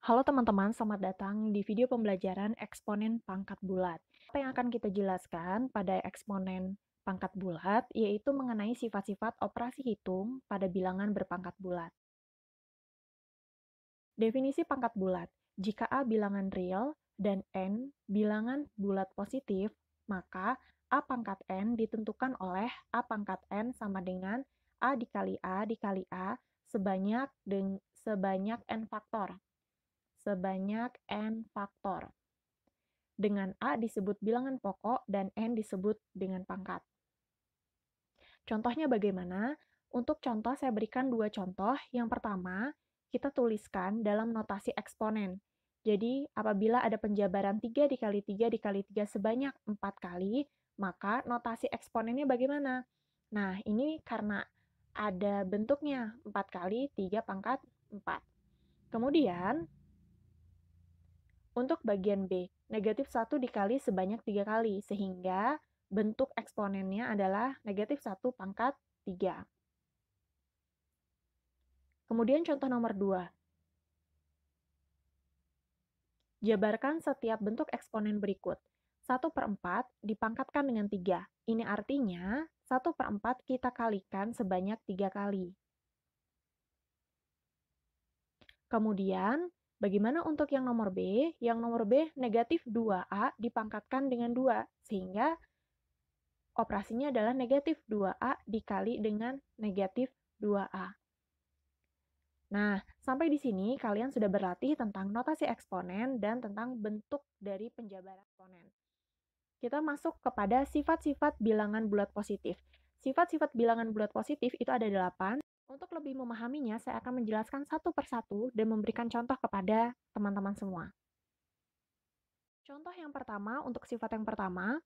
Halo teman-teman, selamat datang di video pembelajaran eksponen pangkat bulat. Apa yang akan kita jelaskan pada eksponen pangkat bulat, yaitu mengenai sifat-sifat operasi hitung pada bilangan berpangkat bulat. Definisi pangkat bulat. Jika A bilangan real dan N bilangan bulat positif, maka A pangkat N ditentukan oleh A pangkat N sama dengan A dikali A sebanyak N faktor. Sebanyak N faktor. Dengan A disebut bilangan pokok dan N disebut dengan pangkat. Contohnya bagaimana? Untuk contoh saya berikan dua contoh. Yang pertama, kita tuliskan dalam notasi eksponen. Jadi, apabila ada penjabaran 3 dikali 3 dikali 3 sebanyak 4 kali, maka notasi eksponennya bagaimana? Nah, ini karena ada bentuknya 4 kali 3 pangkat 4. Kemudian, untuk bagian B, negatif 1 dikali sebanyak 3 kali, sehingga bentuk eksponennya adalah negatif 1 pangkat 3. Kemudian contoh nomor 2. Jabarkan setiap bentuk eksponen berikut. 1/4 dipangkatkan dengan 3. Ini artinya 1/4 kita kalikan sebanyak 3 kali. Kemudian, bagaimana untuk yang nomor B? Yang nomor B, negatif 2A dipangkatkan dengan 2, sehingga operasinya adalah negatif 2A dikali dengan negatif 2A. Nah, sampai di sini kalian sudah berlatih tentang notasi eksponen dan tentang bentuk dari penjabaran eksponen. Kita masuk kepada sifat-sifat bilangan bulat positif. Sifat-sifat bilangan bulat positif itu ada 8. Untuk lebih memahaminya, saya akan menjelaskan satu persatu dan memberikan contoh kepada teman-teman semua. Contoh yang pertama, untuk sifat yang pertama,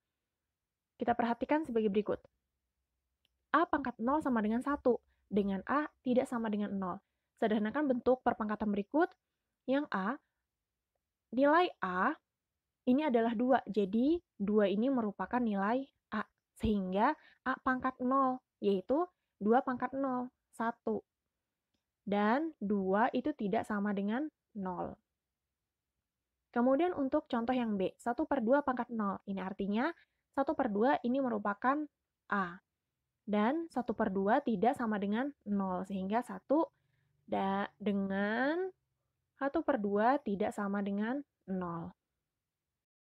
kita perhatikan sebagai berikut. A pangkat 0 sama dengan 1, dengan A tidak sama dengan 0. Sederhanakan bentuk perpangkatan berikut, yang A, nilai A ini adalah 2, jadi 2 ini merupakan nilai A, sehingga A pangkat 0, yaitu 2 pangkat 0, 1. Dan 2 itu tidak sama dengan 0. Kemudian untuk contoh yang B, 1/2 pangkat 0, ini artinya 1/2 ini merupakan A. Dan 1/2 tidak sama dengan 0, sehingga 1 dengan 1/2 tidak sama dengan 0.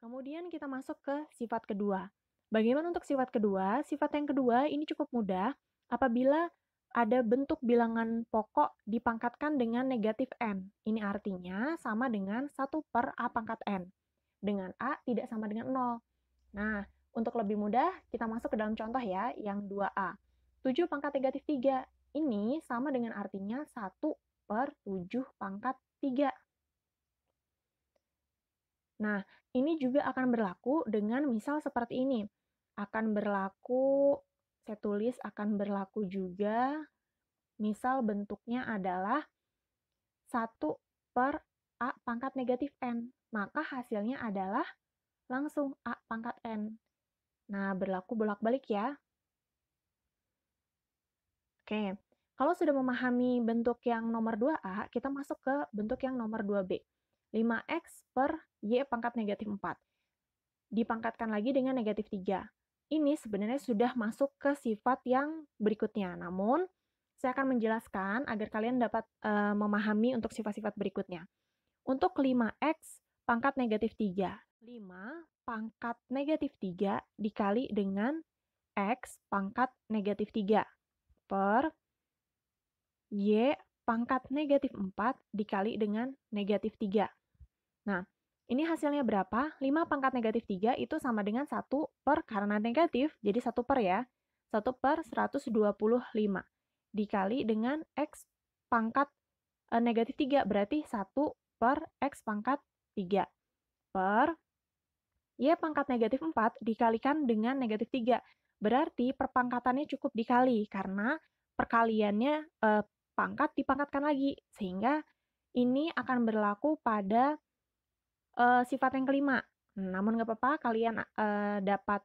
Kemudian kita masuk ke sifat kedua. Bagaimana untuk sifat kedua? Sifat yang kedua ini cukup mudah apabila ada bentuk bilangan pokok dipangkatkan dengan negatif N. Ini artinya sama dengan 1/A pangkat N. Dengan A tidak sama dengan 0. Nah, untuk lebih mudah, kita masuk ke dalam contoh ya, yang 2A. 7 pangkat negatif 3. Ini sama dengan artinya 1/7 pangkat 3. Nah, ini juga akan berlaku dengan misal seperti ini. Akan berlaku, saya tulis akan berlaku juga, misal bentuknya adalah 1/A pangkat negatif N. Maka hasilnya adalah langsung A pangkat N. Nah, berlaku bolak-balik ya. Oke, kalau sudah memahami bentuk yang nomor 2A, kita masuk ke bentuk yang nomor 2B. 5x per Y pangkat negatif 4. Dipangkatkan lagi dengan negatif 3. Ini sebenarnya sudah masuk ke sifat yang berikutnya. Namun, saya akan menjelaskan agar kalian dapat memahami untuk sifat-sifat berikutnya. Untuk 5x pangkat negatif 3. 5 pangkat negatif 3 dikali dengan x pangkat negatif 3 per Y pangkat negatif 4 dikali dengan negatif 3. Nah, ini hasilnya berapa? 5 pangkat negatif 3 itu sama dengan 1 per, karena negatif, jadi 1 per ya. 1/125 dikali dengan X pangkat negatif 3, berarti 1 per X pangkat 3 per Y pangkat negatif 4 dikalikan dengan negatif 3. Berarti perpangkatannya cukup dikali, karena perkaliannya pangkat dipangkatkan lagi, sehingga ini akan berlaku pada sifat yang kelima. Namun nggak apa-apa, kalian dapat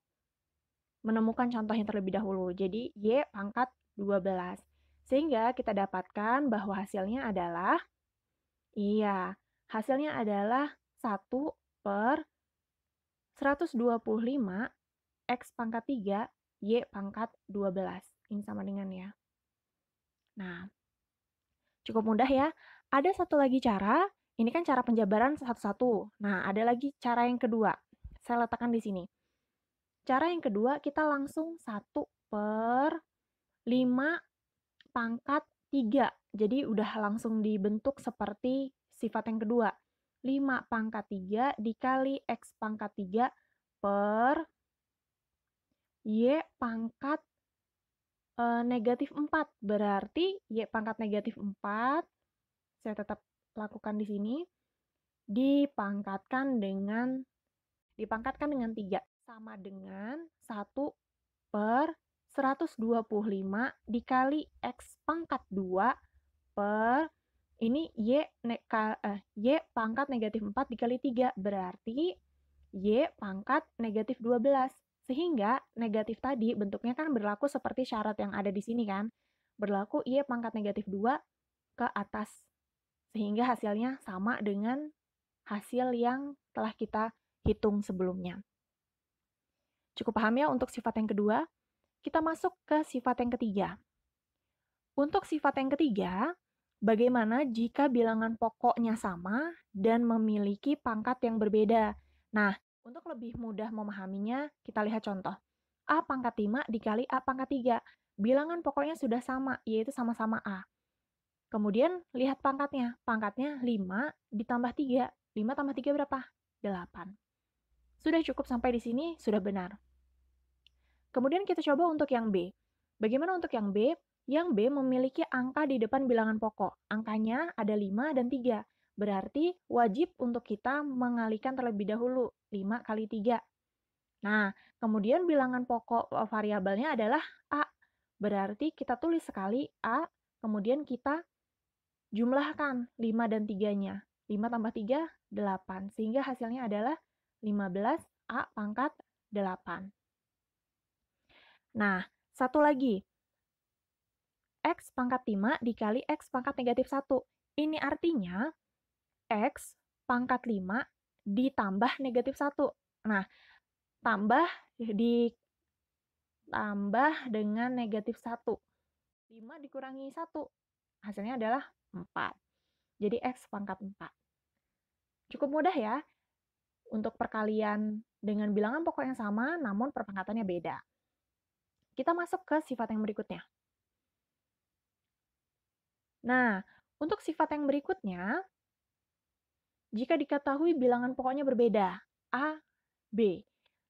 menemukan contohnya terlebih dahulu. Jadi, Y pangkat 12. Sehingga kita dapatkan bahwa hasilnya adalah, iya, Hasilnya adalah 1/125 X pangkat 3 Y pangkat 12. Ini sama dengan ya. Nah, cukup mudah ya. Ada satu lagi cara, ini kan cara penjabaran satu-satu. Nah, ada lagi cara yang kedua. Saya letakkan di sini. Cara yang kedua, kita langsung 1/5 pangkat 3. Jadi udah langsung dibentuk seperti sifat yang kedua. 5 pangkat 3 dikali X pangkat 3 per Y pangkat negatif 4. Berarti Y pangkat negatif 4, saya tetap lakukan di sini, dipangkatkan dengan 3. Sama dengan 1/125 dikali X pangkat 2 per ini Y pangkat negatif 4 dikali 3. Berarti Y pangkat negatif 12. Sehingga negatif tadi bentuknya kan berlaku seperti syarat yang ada di sini kan. Berlaku Y pangkat negatif 2 ke atas. Sehingga hasilnya sama dengan hasil yang telah kita hitung sebelumnya. Cukup paham ya untuk sifat yang kedua? Kita masuk ke sifat yang ketiga. Untuk sifat yang ketiga, bagaimana jika bilangan pokoknya sama dan memiliki pangkat yang berbeda? Nah, untuk lebih mudah memahaminya, kita lihat contoh. A pangkat 5 dikali A pangkat 3. Bilangan pokoknya sudah sama, yaitu sama-sama A. Kemudian, lihat pangkatnya. Pangkatnya 5 ditambah 3. 5 tambah 3 berapa? 8. Sudah cukup sampai di sini, sudah benar. Kemudian kita coba untuk yang B. Bagaimana untuk yang B? Yang B memiliki angka di depan bilangan pokok. Angkanya ada 5 dan 3. Berarti wajib untuk kita mengalihkan terlebih dahulu. 5 kali 3. Nah, kemudian bilangan pokok variabelnya adalah A. Berarti kita tulis sekali A, kemudian kita jumlahkan 5 dan 3-nya. 5 tambah 3, 8. Sehingga hasilnya adalah 15 A pangkat 8. Nah, satu lagi. X pangkat 5 dikali X pangkat negatif 1. Ini artinya X pangkat 5 ditambah negatif 1. Nah, tambah dengan negatif 1. 5 dikurangi 1. Hasilnya adalah 4. Jadi X pangkat 4. Cukup mudah ya untuk perkalian dengan bilangan pokok yang sama, namun perpangkatannya beda. Kita masuk ke sifat yang berikutnya. Nah, untuk sifat yang berikutnya, jika diketahui bilangan pokoknya berbeda, A, B,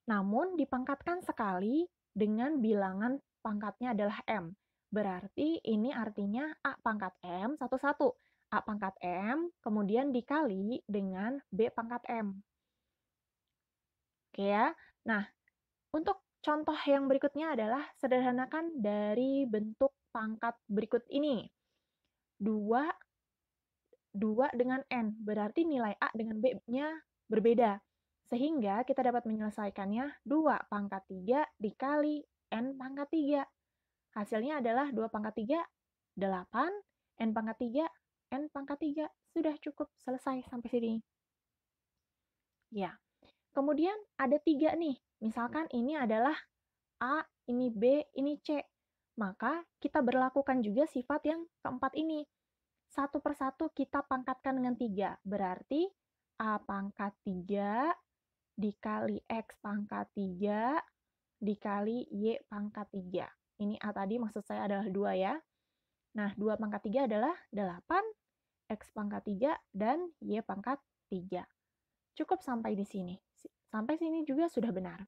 namun dipangkatkan sekali dengan bilangan pangkatnya adalah M. Berarti ini artinya A pangkat M, 1, A pangkat M, kemudian dikali dengan B pangkat M. Oke ya. Nah, untuk contoh yang berikutnya adalah sederhanakan dari bentuk pangkat berikut ini. 2 dengan N, berarti nilai A dengan B-nya berbeda. Sehingga kita dapat menyelesaikannya 2 pangkat 3 dikali N pangkat 3. Hasilnya adalah 2 pangkat 3, 8, N pangkat 3, N pangkat 3. Sudah cukup, selesai sampai sini. Ya, kemudian ada 3 nih. Misalkan ini adalah A, ini B, ini C. Maka kita berlakukan juga sifat yang keempat ini. Satu persatu kita pangkatkan dengan 3. Berarti A pangkat 3 dikali X pangkat 3 dikali Y pangkat 3. Ini A tadi maksud saya adalah 2 ya. Nah, 2 pangkat 3 adalah 8, X pangkat 3, dan Y pangkat 3. Cukup sampai di sini. Sampai sini juga sudah benar.